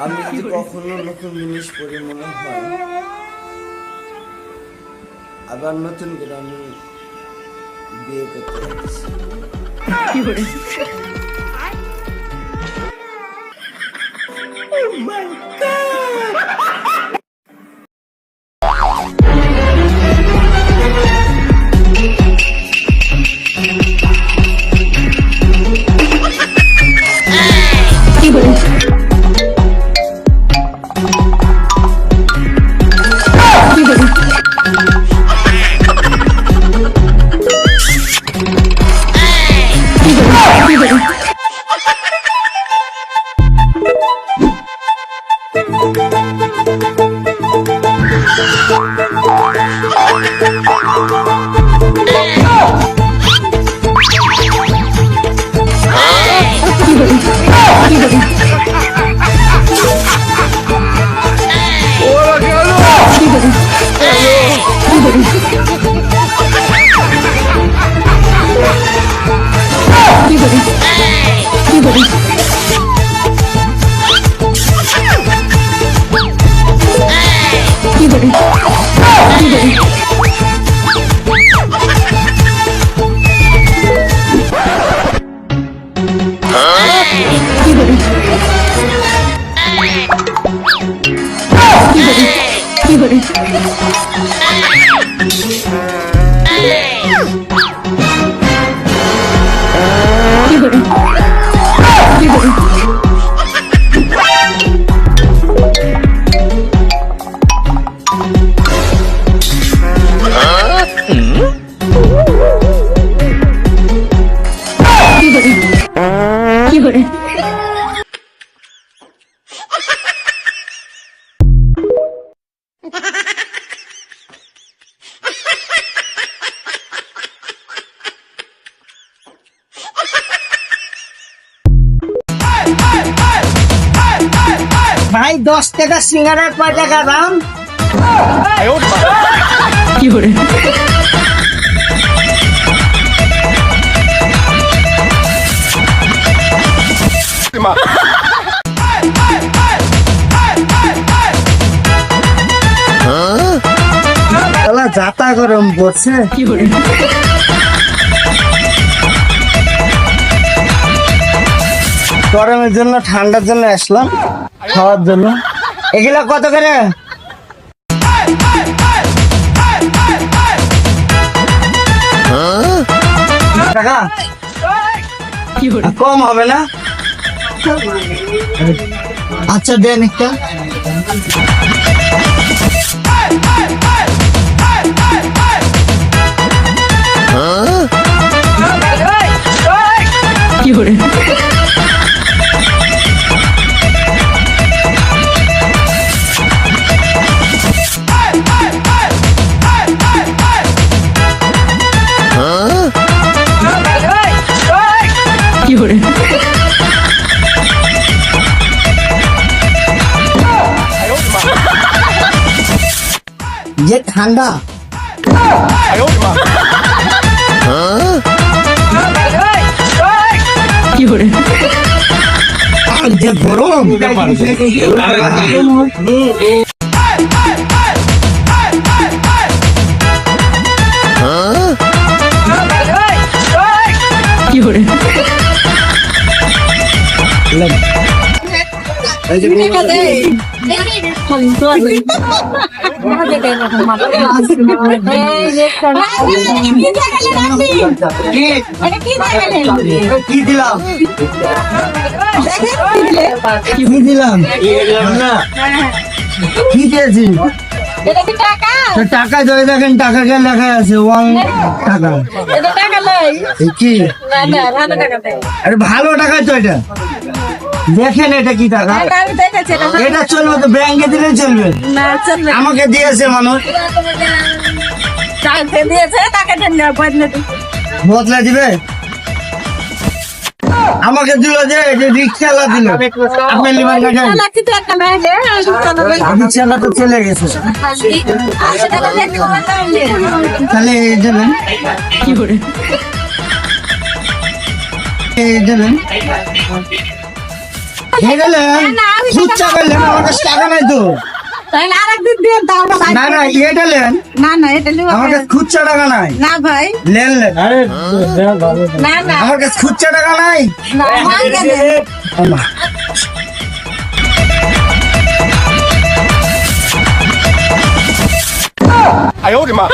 আমি যদি কখনো নতুন জিনিস পড়ি মনে হয় আবার নতুন করে আমি বিয়ে করতে যাচ্ছি। ভাই 10 টাকা সিঙ্গারার কয় টাকা দাম? কি করে যাতা গরম পড়ছে। কি করে গরমের জন্য ঠান্ডার জন্য আসলাম খাওয়ার জন্য। এগুলা কত করে? টাকা কি করে কম হবে না? আচ্ছা দেন একটা। কি করে কি করে যে ঠান্ডা কি করে আর যে গরম কি করে কি দিলাম কি দিলাম কি দিয়েছি? টাকা ধরে দেখেন, টাকাকে লেখা আছে 1 টাকা। কি আরে ভালো টাকা তো এটা, দেখেন এটা কি টাকা? এটা চলবে তো, ব্যাংকে দিলে চলবে। আমাকে দিয়েছে মানুষ, বদলা দিবে। আমাকে দিল যে রিক্সাওয়ালা দিল, আপনি লিবার কাছেন রিক্সাওয়ালা তো চলে গেছে। তাহলে দেবেন কি করে দেবেন হেরেলেন খুচরা করলেন আমার কাছে টাকা নাই তো তাহলে আরেকদিন দিয়ে দাও না না এটা নেন না এটা লিও আমার কাছে খুচরা টাকা নাই না ভাই লেন লেন আরে না আমার কাছে খুচরা টাকা নাই না মাঙ্গে দে আমা哎呦我的妈！